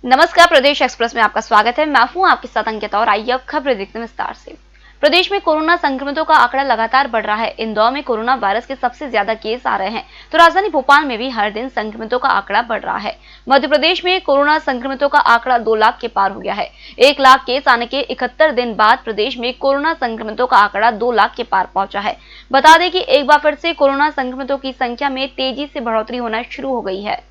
नमस्कार, प्रदेश एक्सप्रेस में आपका स्वागत है। मैं हूं आपके साथ अंकिता और आइए अब खबरें देखते हैं विस्तार से। प्रदेश में कोरोना संक्रमितों का आंकड़ा लगातार बढ़ रहा है। इंदौर में कोरोना वायरस के सबसे ज्यादा केस आ रहे हैं, तो राजधानी भोपाल में भी हर दिन संक्रमितों का आंकड़ा बढ़ रहा है। मध्य प्रदेश में कोरोना संक्रमितों का आंकड़ा 2 लाख के पार हो गया है। 1 लाख केस आने के 71 दिन बाद प्रदेश में कोरोना संक्रमितों का आंकड़ा 2 लाख के पार पहुंचा है। बता दें कि एक बार फिर से कोरोना संक्रमितों की संख्या में तेजी से बढ़ोतरी होना शुरू हो गई है।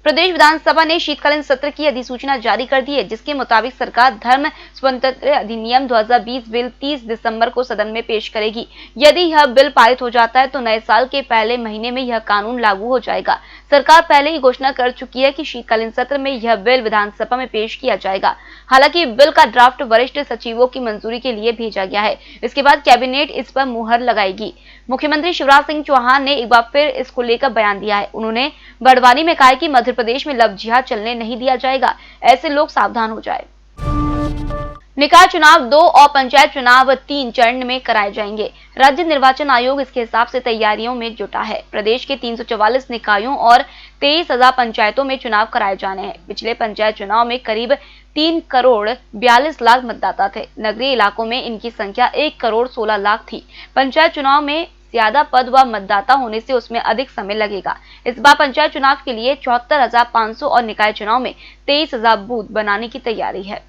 प्रदेश विधानसभा ने शीतकालीन सत्र की अधिसूचना जारी कर दी है, जिसके मुताबिक सरकार धर्म स्वतंत्रता अधिनियम 2020 बिल 30 दिसंबर को सदन में पेश करेगी। यदि यह बिल पारित हो जाता है तो नए साल के पहले महीने में यह कानून लागू हो जाएगा। सरकार पहले ही घोषणा कर चुकी है कि शीतकालीन सत्र में यह बिल विधानसभा में पेश किया जाएगा। हालांकि बिल का ड्राफ्ट वरिष्ठ सचिवों की मंजूरी के लिए भेजा गया है। इसके बाद कैबिनेट इस पर मुहर लगाएगी। मुख्यमंत्री शिवराज सिंह चौहान ने एक बार फिर इसको लेकर बयान दिया है। उन्होंने बड़वानी में कहा है कि मध्य प्रदेश में लव जिहाद चलने नहीं दिया जाएगा, ऐसे लोग सावधान हो जाए। निकाय चुनाव 2 और पंचायत चुनाव 3 चरण में कराए जाएंगे। राज्य निर्वाचन आयोग इसके हिसाब से तैयारियों में जुटा है। प्रदेश के 344 निकायों और 23,000 पंचायतों में चुनाव कराए जाने हैं। पिछले पंचायत चुनाव में करीब 3 करोड़ 42 लाख मतदाता थे। नगरीय इलाकों में इनकी संख्या 1 करोड़ 16 लाख थी। पंचायत चुनाव में ज्यादा पद व मतदाता होने से उसमें अधिक समय लगेगा। इस बार पंचायत चुनाव के लिए 74,500 और निकाय चुनाव में 23,000 बूथ बनाने की तैयारी है।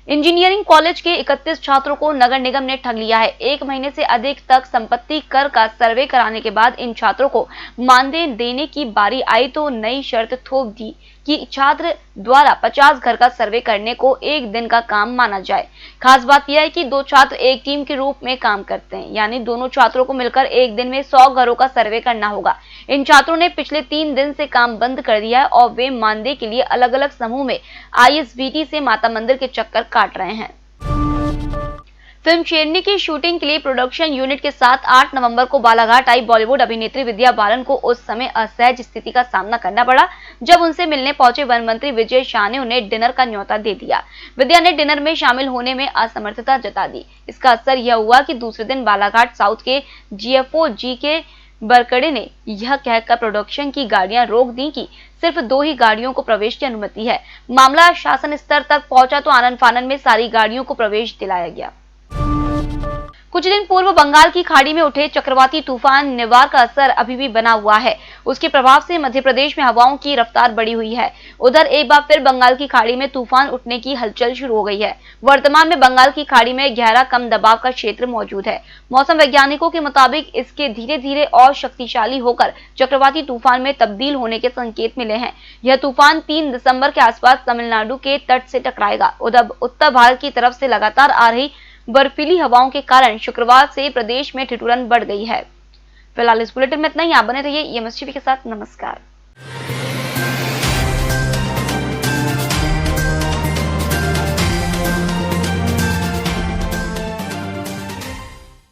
इंजीनियरिंग कॉलेज के 31 छात्रों को नगर निगम ने ठग लिया है। 1 महीने से अधिक तक संपत्ति कर का सर्वे कराने के बाद इन छात्रों को मानदेय देने की बारी आई तो नई शर्त थोप दी कि छात्र द्वारा 50 घर का सर्वे करने को 1 दिन का काम माना जाए। खास बात यह है कि 2 छात्र एक टीम के रूप में काम करते हैं, यानी दोनों छात्रों को मिलकर 1 दिन में 100 घरों का सर्वे करना होगा। इन छात्रों ने पिछले 3 दिन से काम बंद कर दिया है और वे मानदेय के लिए अलग अलग समूह में ISBT से माता मंदिर के चक्कर काट रहे हैं। फिल्म शेरनी की शूटिंग के लिए प्रोडक्शन यूनिट के साथ 8 नवंबर को बालाघाट आई बॉलीवुड अभिनेत्री विद्या बालन को उस समय असहज स्थिति का सामना करना पड़ा जब उनसे मिलने पहुंचे वन मंत्री विजय शाह ने उन्हें डिनर का न्योता दे दिया। विद्या ने डिनर में शामिल होने में असमर्थता जता दी। इसका असर यह हुआ कि दूसरे दिन बालाघाट साउथ के GFO GK बरकड़े ने यह कहकर प्रोडक्शन की गाड़ियां रोक दी कि सिर्फ 2 ही गाड़ियों को प्रवेश की अनुमति है। मामला शासन स्तर तक पहुंचा तो आनन फानन में सारी गाड़ियों को प्रवेश दिलाया गया। कुछ दिन पूर्व बंगाल की खाड़ी में उठे चक्रवाती तूफान निवार का असर अभी भी बना हुआ है। उसके प्रभाव से मध्य प्रदेश में हवाओं की रफ्तार बढ़ी हुई है। उधर एक बार फिर बंगाल की खाड़ी में तूफान उठने की हलचल शुरू हो गई है। वर्तमान में बंगाल की खाड़ी में गहरा कम दबाव का क्षेत्र मौजूद है। मौसम वैज्ञानिकों के मुताबिक इसके धीरे धीरे और शक्तिशाली होकर चक्रवाती तूफान में तब्दील होने के संकेत मिले हैं। यह तूफान 3 दिसंबर के आसपास तमिलनाडु के तट से टकराएगा। उधर उत्तर भारत की तरफ से लगातार आ रही बर्फीली हवाओं के कारण शुक्रवार से प्रदेश में ठिठुरन बढ़ गई है। फिलहाल इस बुलेटिन में इतना ही। आप बने रहिए EMS टीवी के साथ। नमस्कार।